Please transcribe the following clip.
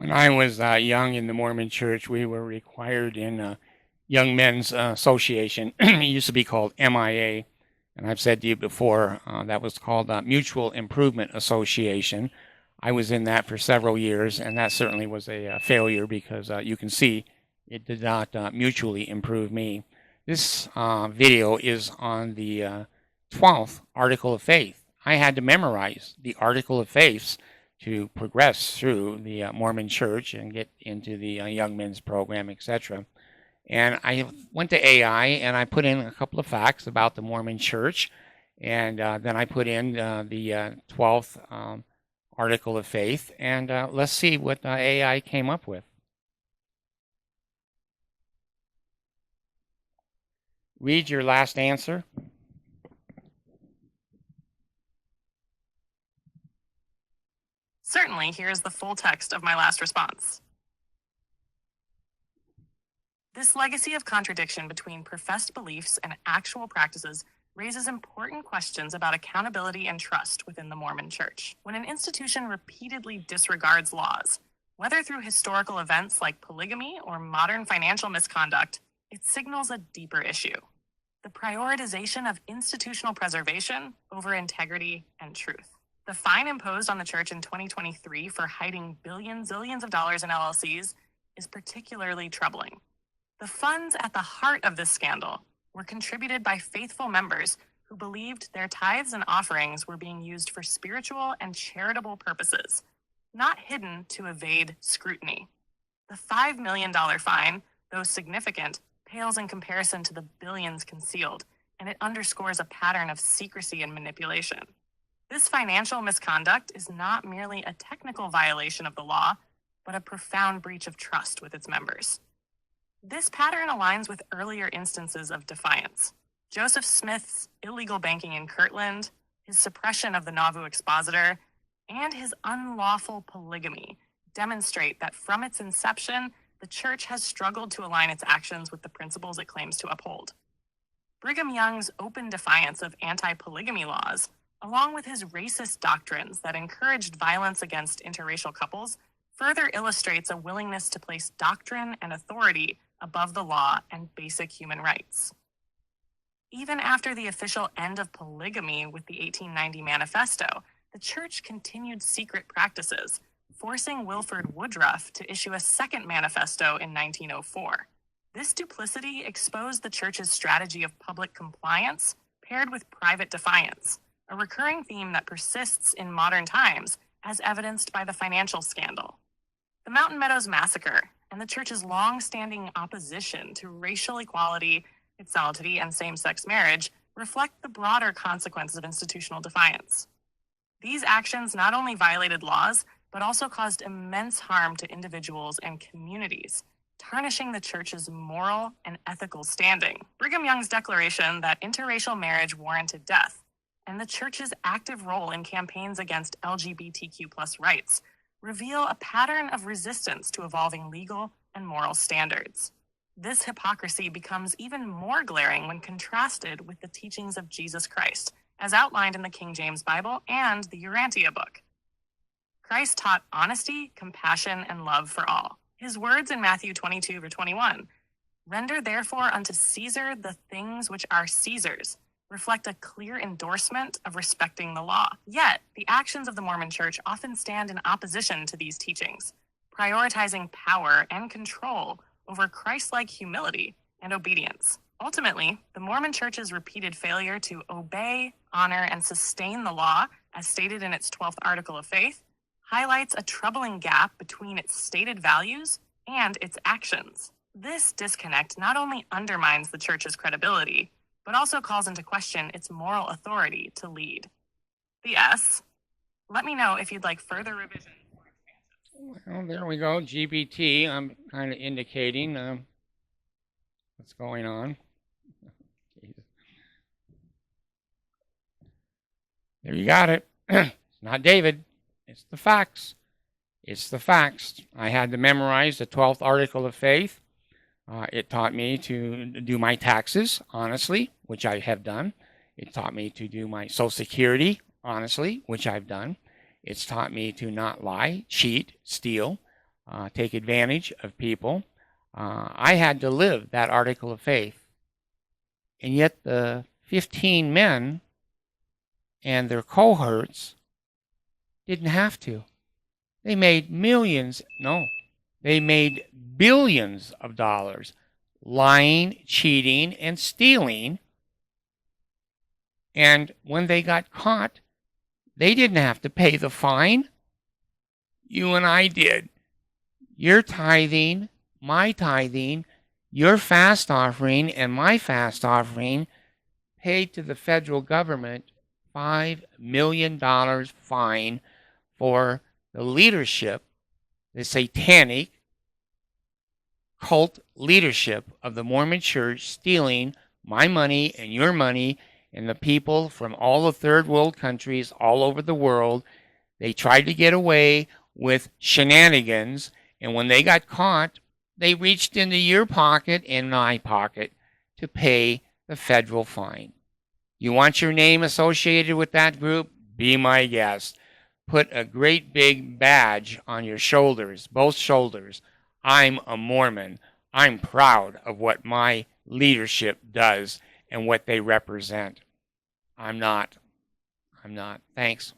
When I was young in the Mormon church, we were required in Young Men's Association. It used to be called MIA, and I've said to you before, that was called Mutual Improvement Association. I was in that for several years, and that certainly was a failure because you can see it did not mutually improve me. This video is on the 12th Article of Faith. I had to memorize the Article of Faith to progress through the Mormon church and get into the young men's program, etc. And I went to AI and I put in a couple of facts about the Mormon church, and then I put in the 12th Article of Faith, and let's see what AI came up with. Read your last answer. Certainly, here is the full text of my last response. This legacy of contradiction between professed beliefs and actual practices raises important questions about accountability and trust within the Mormon Church. When an institution repeatedly disregards laws, whether through historical events like polygamy or modern financial misconduct, it signals a deeper issue: the prioritization of institutional preservation over integrity and truth. The fine imposed on the church in 2023 for hiding zillions of dollars in LLCs is particularly troubling. The funds at the heart of this scandal were contributed by faithful members who believed their tithes and offerings were being used for spiritual and charitable purposes, not hidden to evade scrutiny. The $5 million fine, though significant, pales in comparison to the billions concealed, and it underscores a pattern of secrecy and manipulation. This financial misconduct is not merely a technical violation of the law, but a profound breach of trust with its members. This pattern aligns with earlier instances of defiance. Joseph Smith's illegal banking in Kirtland, his suppression of the Nauvoo expositor, and his unlawful polygamy demonstrate that from its inception, the church has struggled to align its actions with the principles it claims to uphold. Brigham Young's open defiance of anti-polygamy laws, along with his racist doctrines that encouraged violence against interracial couples, further illustrates a willingness to place doctrine and authority above the law and basic human rights. Even after the official end of polygamy with the 1890 Manifesto, the church continued secret practices, forcing Wilford Woodruff to issue a second manifesto in 1904. This duplicity exposed the church's strategy of public compliance paired with private defiance, a recurring theme that persists in modern times, as evidenced by the financial scandal. The Mountain Meadows Massacre and the church's long-standing opposition to racial equality, equality, and same-sex marriage reflect the broader consequences of institutional defiance. These actions not only violated laws, but also caused immense harm to individuals and communities, tarnishing the church's moral and ethical standing. Brigham Young's declaration that interracial marriage warranted death, and the church's active role in campaigns against LGBTQ+ rights reveal a pattern of resistance to evolving legal and moral standards. This hypocrisy becomes even more glaring when contrasted with the teachings of Jesus Christ, as outlined in the King James Bible and the Urantia book. Christ taught honesty, compassion, and love for all. His words in Matthew 22:21, "Render therefore unto Caesar the things which are Caesar's," reflect a clear endorsement of respecting the law. Yet, the actions of the Mormon Church often stand in opposition to these teachings, prioritizing power and control over Christ-like humility and obedience. Ultimately, the Mormon Church's repeated failure to obey, honor, and sustain the law, as stated in its 12th Article of Faith, highlights a troubling gap between its stated values and its actions. This disconnect not only undermines the church's credibility, but also calls into question its moral authority to lead. P.S. Let me know if you'd like further revision or expansion. Well, there we go. GBT. I'm kind of indicating what's going on. There you got it. It's not David. It's the facts. It's the facts. I had to memorize the 12th Article of Faith. It taught me to do my taxes honestly, which I have done. It taught me to do my Social Security honestly, which I've done. It's taught me to not lie, cheat, steal, take advantage of people. I had to live that article of faith. And yet the 15 men and their cohorts didn't have to. They made millions, no, they made billions of dollars lying, cheating, and stealing. And when they got caught, they didn't have to pay the fine. You and I did. Your tithing, my tithing, your fast offering, and my fast offering paid to the federal government $5 million fine for the leadership, the satanic cult leadership of the Mormon Church stealing my money and your money and the people from all the third world countries all over the world. They tried to get away with shenanigans, and when they got caught, they reached into your pocket and my pocket to pay the federal fine. You want your name associated with that group? Be my guest. Put a great big badge on your shoulders, both shoulders. I'm a Mormon. I'm proud of what my leadership does and what they represent. I'm not. Thanks.